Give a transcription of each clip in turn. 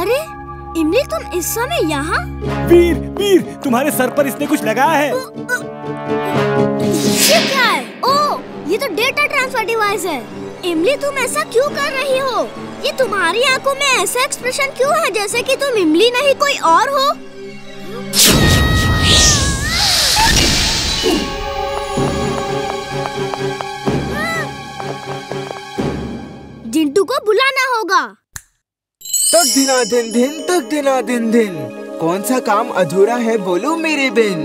अरे इमली, तुम इस समय यहाँ? वीर, वीर, तुम्हारे सर पर इसने कुछ लगाया है। ये क्या है? ओह, ये तो डेटा ट्रांसफर डिवाइस है। इमली, तुम ऐसा क्यों कर रही हो? ये तुम्हारी आंखों में ऐसा एक्सप्रेशन क्यों है जैसे कि तुम इमली नहीं कोई और हो? जिंटू को बुलाना होगा। तक दिना दिन दिन, तक दिना दिन दिन, कौन सा काम अधूरा है बोलो मेरे बिन।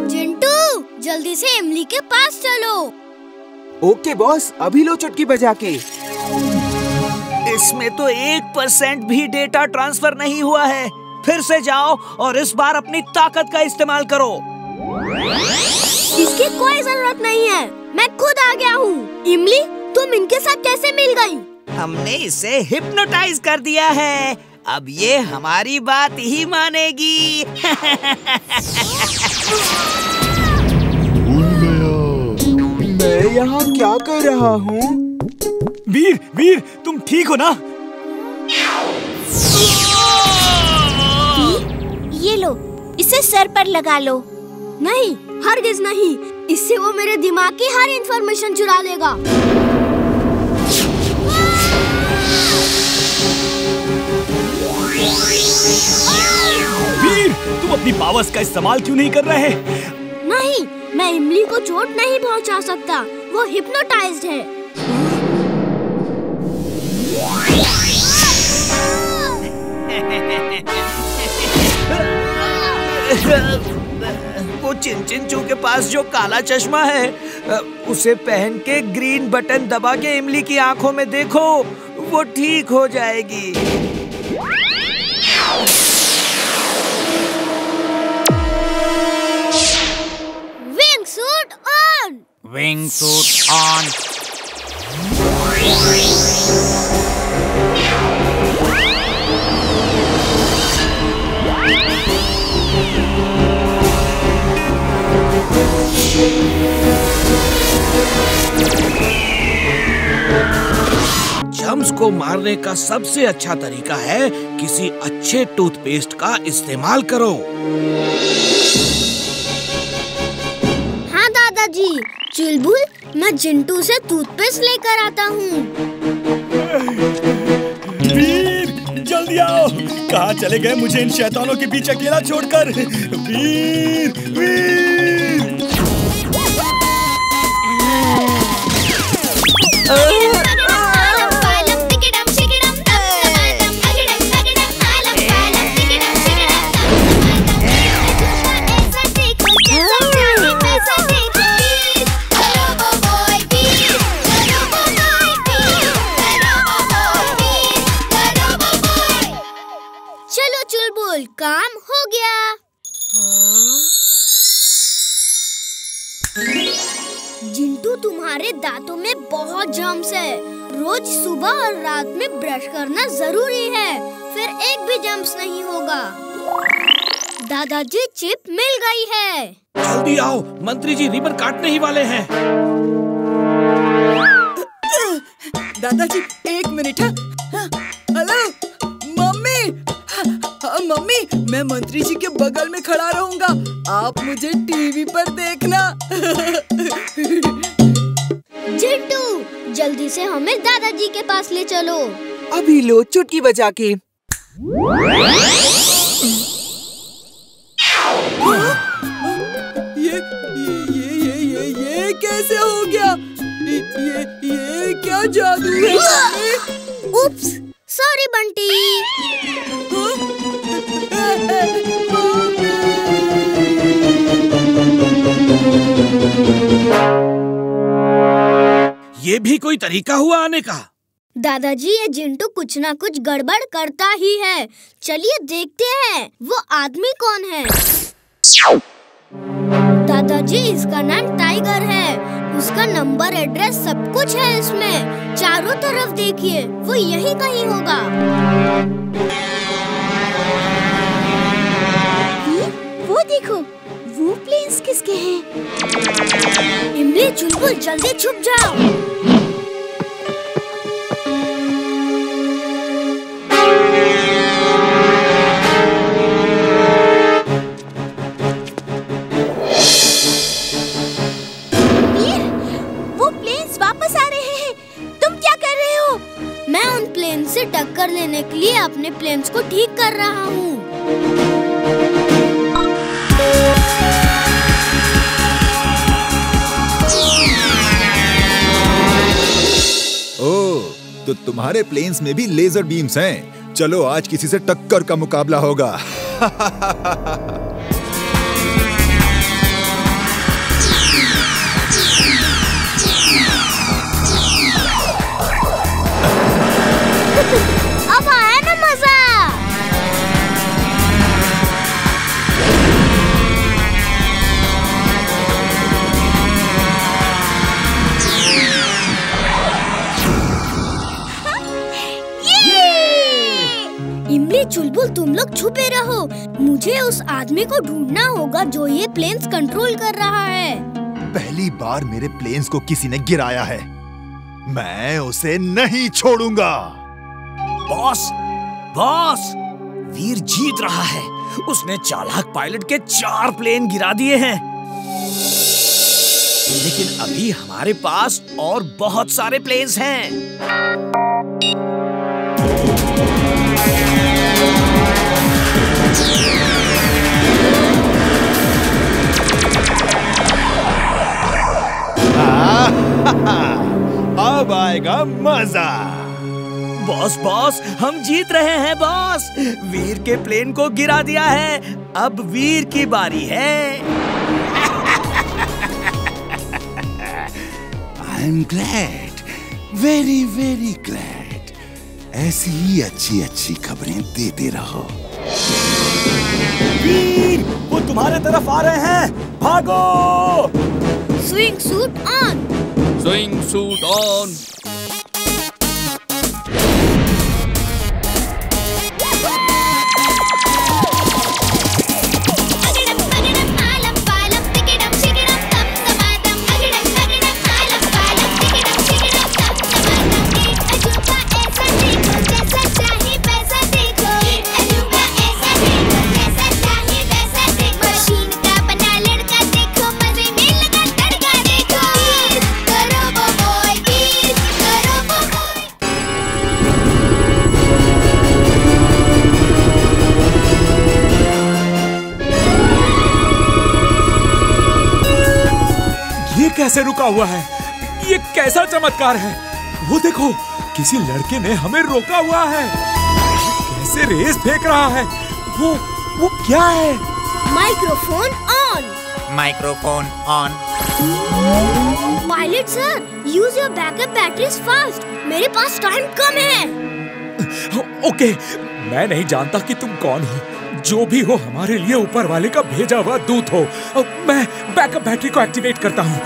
जिंटू, जल्दी से इमली के पास चलो। ओके बॉस, अभी लो चुटकी बजा के। इसमें तो 1% भी डेटा ट्रांसफर नहीं हुआ है। फिर से जाओ और इस बार अपनी ताकत का इस्तेमाल करो। इसकी कोई जरूरत नहीं है, मैं खुद आ गया हूँ। इमली, तुम इनके साथ कैसे मिल गई? हमने इसे हिप्नोटाइज कर दिया है। अब ये हमारी बात ही मानेगी। मैं यहाँ क्या कर रहा हूँ? वीर, वीर, तुम ठीक हो ना? ये लो, इसे सर पर लगा लो। नहीं, हरगिज नहीं। इससे वो मेरे दिमाग की हर इंफॉर्मेशन चुरा लेगा। वीर, तुम अपनी पावर्स का इस्तेमाल क्यों नहीं कर रहे? नहीं, मैं इमली को चोट नहीं पहुंचा सकता। वो हिप्नोटाइज्ड है। वो चिंचिंचू के पास जो काला चश्मा है, उसे पहन के ग्रीन बटन दबा के इमली की आंखों में देखो, वो ठीक हो जाएगी। Wing suit on. Wing suit on. Germs को मारने का सबसे अच्छा तरीका है किसी अच्छे टूथपेस्ट का इस्तेमाल करो। हाँ दादाजी, चुलबुल, मैं जिंटू से टूथपेस्ट लेकर आता हूँ। वीर, जल्दी आओ। कहाँ चले गए मुझे इन शैतानों के बीच अकेला छोड़कर? वीर, वीर। चलो चुलबुल, काम हो गया। जिंटू, तुम्हारे दांतों में बहुत जर्म्स है। रोज सुबह और रात में ब्रश करना जरूरी है, फिर एक भी जर्म्स नहीं होगा। दादाजी, चिप मिल गई है। जल्दी आओ, मंत्री जी रिबन काटने ही वाले हैं। दादाजी, 1 मिनट। Hello mummy. मम्मी, मैं मंत्री जी के बगल में खड़ा रहूंगा, आप मुझे टीवी पर देखना। जिंटू, जल्दी से हमें दादाजी के पास ले चलो। अभी लो चुटकी बजा के। ये कैसे हो गया? ये क्या जादू है? उप्स, सॉरी बंटी। ये भी कोई तरीका हुआ आने का? दादाजी, ये जिंटू कुछ ना कुछ गड़बड़ करता ही है। चलिए देखते हैं वो आदमी कौन है। दादाजी, इसका नाम टाइगर है। उसका नंबर, एड्रेस सब कुछ है इसमें। चारों तरफ देखिए, वो यहीं कहीं होगा। वो देखो, वो प्लेन्स किसके हैं? इमली, चुलबुल, जल्दी छुप जाओ। प्लेन्स वापस आ रहे हैं। तुम क्या कर रहे हो? मैं उन प्लेन से टक्कर लेने के लिए अपने प्लेन्स को ठीक कर रहा हूँ। ओह, तो तुम्हारे प्लेन्स में भी लेजर बीम्स हैं। चलो आज किसी से टक्कर का मुकाबला होगा। अब आया ना मजा। इमली, चुलबुल, तुम लोग छुपे रहो। मुझे उस आदमी को ढूंढना होगा जो ये प्लेन्स कंट्रोल कर रहा है। पहली बार मेरे प्लेन्स को किसी ने गिराया है। मैं उसे नहीं छोड़ूंगा। बॉस, बॉस, वीर जीत रहा है। उसने चालाक पायलट के 4 प्लेन गिरा दिए हैं। लेकिन अभी हमारे पास और बहुत सारे प्लेन्स हैं। अब आएगा मजा। बॉस, बॉस, हम जीत रहे हैं बॉस। वीर के प्लेन को गिरा दिया है। अब वीर की बारी है। I am glad, very very glad. ऐसी ही अच्छी अच्छी खबरें देते रहो। वीर, वो तुम्हारे तरफ आ रहे हैं। भागो! Swing suit on. Swing suit on. कैसे रुका हुआ है? ये कैसा चमत्कार है? वो देखो, किसी लड़के ने हमें रोका हुआ है। कैसे रेस फेंक रहा है? वो क्या है? Microphone on. Microphone on. Pilot sir, use your backup batteries fast. मेरे पास टाइम कम है। ओके, मैं नहीं जानता कि तुम कौन हो। जो भी हो, हमारे लिए ऊपर वाले का भेजा हुआ दूत हो। मैं बैकअप बैटरी को एक्टिवेट करता हूँ।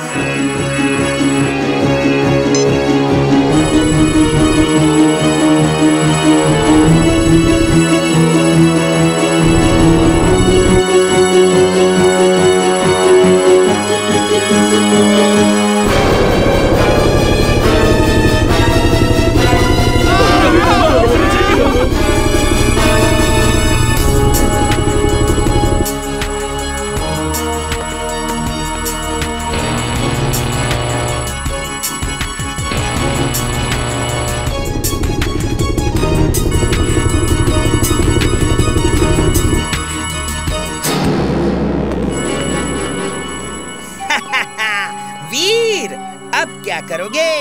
क्या करोगे?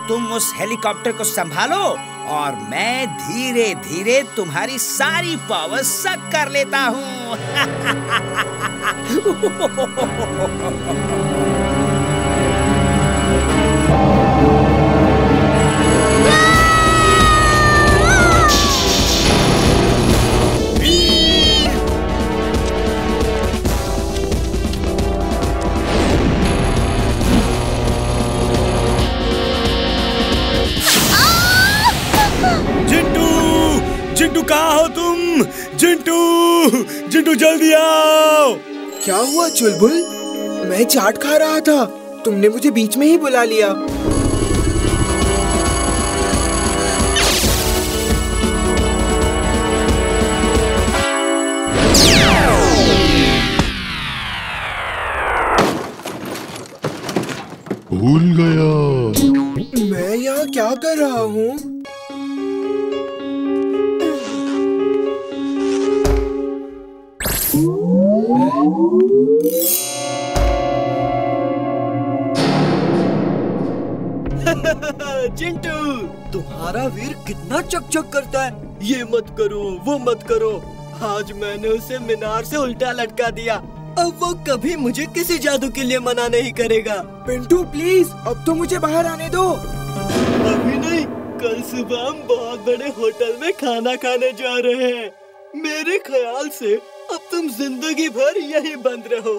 तुम उस हेलीकॉप्टर को संभालो और मैं धीरे धीरे तुम्हारी सारी पावर सक कर लेता हूँ। जिंटू, कहाँ हो तुम? जिंटू, जिंटू जल्दी आओ। क्या हुआ चुलबुल? मैं चाट खा रहा था, तुमने मुझे बीच में ही बुला लिया। भूल गया। यहाँ क्या कर रहा हूँ? चिंटू, तुम्हारा वीर कितना चकचक करता है। ये मत करो, वो मत करो। आज मैंने उसे मीनार से उल्टा लटका दिया। अब वो कभी मुझे किसी जादू के लिए मना नहीं करेगा। पिंटू प्लीज, अब तो मुझे बाहर आने दो। अभी नहीं, कल सुबह हम बहुत बड़े होटल में खाना खाने जा रहे हैं। मेरे ख्याल से अब तुम जिंदगी भर यहीं बंद रहो।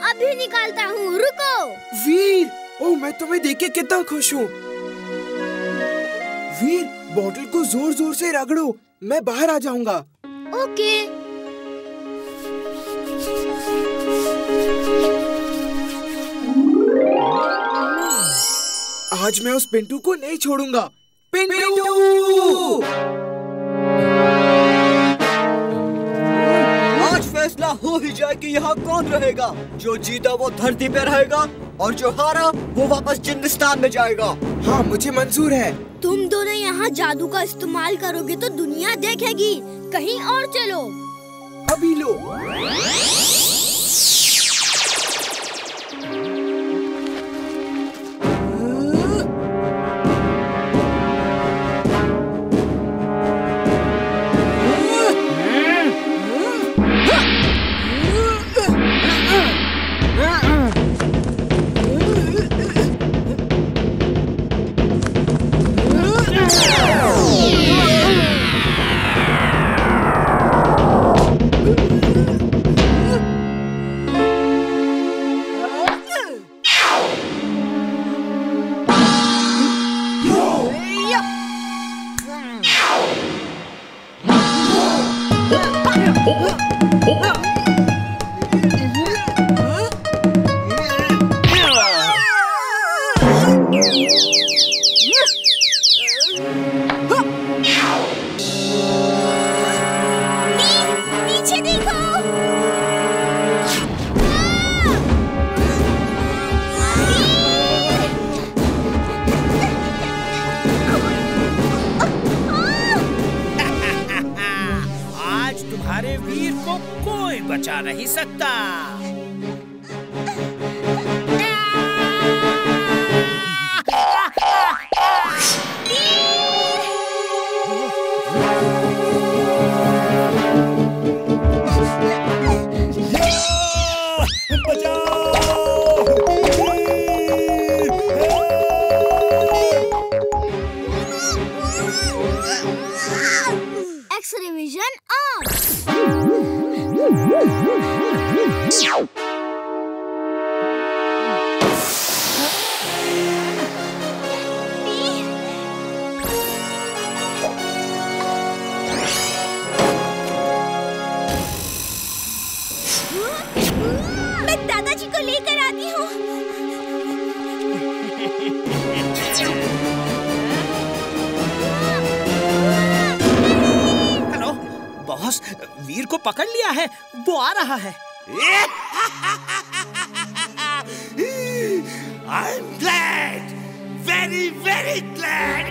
अभी निकालता हूँ, रुको। वीर, ओ मैं तुम्हें देख के कितना खुश हूँ। वीर, बॉटल को जोर जोर से रगड़ो, मैं बाहर आ जाऊंगा। ओके। आज मैं उस पिंटू को नहीं छोड़ूंगा। पिंटू! फैसला हो ही जाए कि यहाँ कौन रहेगा। जो जीता वो धरती पे रहेगा और जो हारा वो वापस जिंदस्तान में जाएगा। हाँ, मुझे मंजूर है। तुम दोनों यहाँ जादू का इस्तेमाल करोगे तो दुनिया देखेगी। कहीं और चलो। अभी लो। बचा नहीं सकता। X-ray vision on. मैं दादाजी को लेकर आती हूँ। हेलो बॉस, वीर को पकड़ लिया है, वो आ रहा है। I'm glad, very very glad.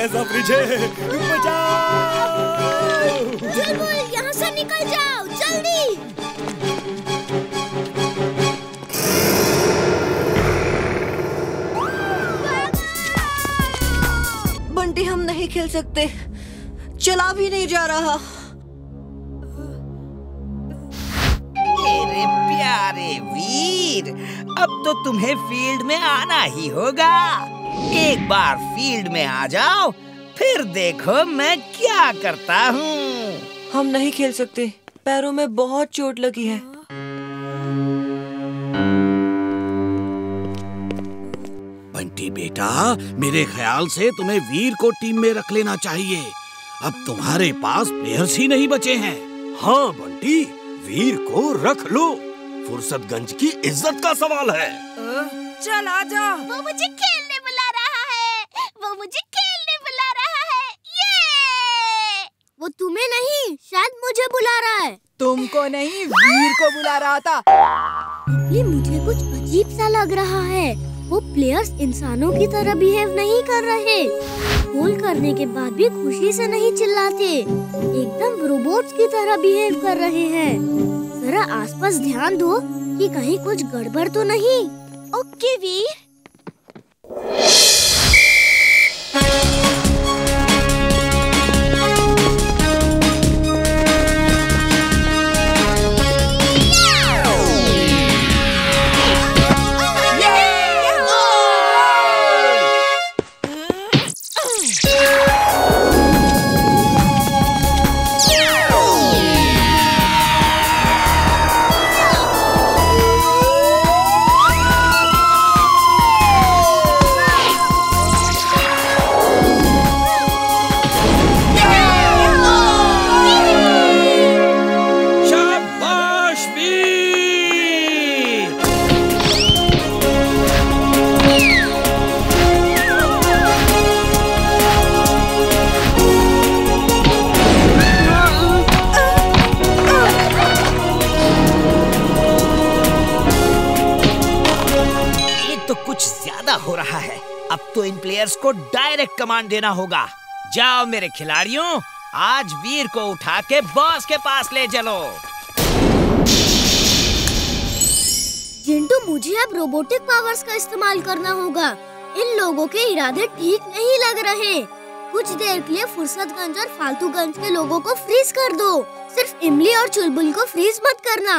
कैसा फ्रिज है, बचाओ! चुलबुल, यहाँ से निकल जाओ, जल्दी! बंटी, हम नहीं खेल सकते, चला भी नहीं जा रहा। मेरे प्यारे वीर, अब तो तुम्हें फील्ड में आना ही होगा। एक बार फील्ड में आ जाओ, फिर देखो मैं क्या करता हूँ। हम नहीं खेल सकते, पैरों में बहुत चोट लगी है। बंटी बेटा, मेरे ख्याल से तुम्हें वीर को टीम में रख लेना चाहिए। अब तुम्हारे पास प्लेयर्स ही नहीं बचे हैं। हाँ बंटी, वीर को रख लो, फुर्सतगंज की इज्जत का सवाल है। चल आजा। वो मुझे खेलने बुला रहा है, वो मुझे खेलने बुला रहा है। ये वो तुम्हें नहीं, शायद मुझे बुला रहा है। तुमको नहीं, वीर को बुला रहा था। ये मुझे कुछ अजीब सा लग रहा है। वो प्लेयर्स इंसानों की तरह बिहेव नहीं कर रहे। गोल करने के बाद भी खुशी से नहीं चिल्लाते, एकदम रोबोट्स की तरह बिहेव कर रहे हैं। जरा आसपास ध्यान दो कि कहीं कुछ गड़बड़ तो नहीं। ओके वीर। हो रहा है। अब तो इन प्लेयर्स को डायरेक्ट कमांड देना होगा। जाओ मेरे खिलाड़ियों, आज वीर को उठा के बॉस के पास ले चलो। जिंटू, मुझे अब रोबोटिक पावर्स का इस्तेमाल करना होगा। इन लोगों के इरादे ठीक नहीं लग रहे। कुछ देर के लिए फुर्सतगंज और फालतूगंज के लोगों को फ्रीज कर दो। सिर्फ इमली और चुलबुल को फ्रीज मत करना।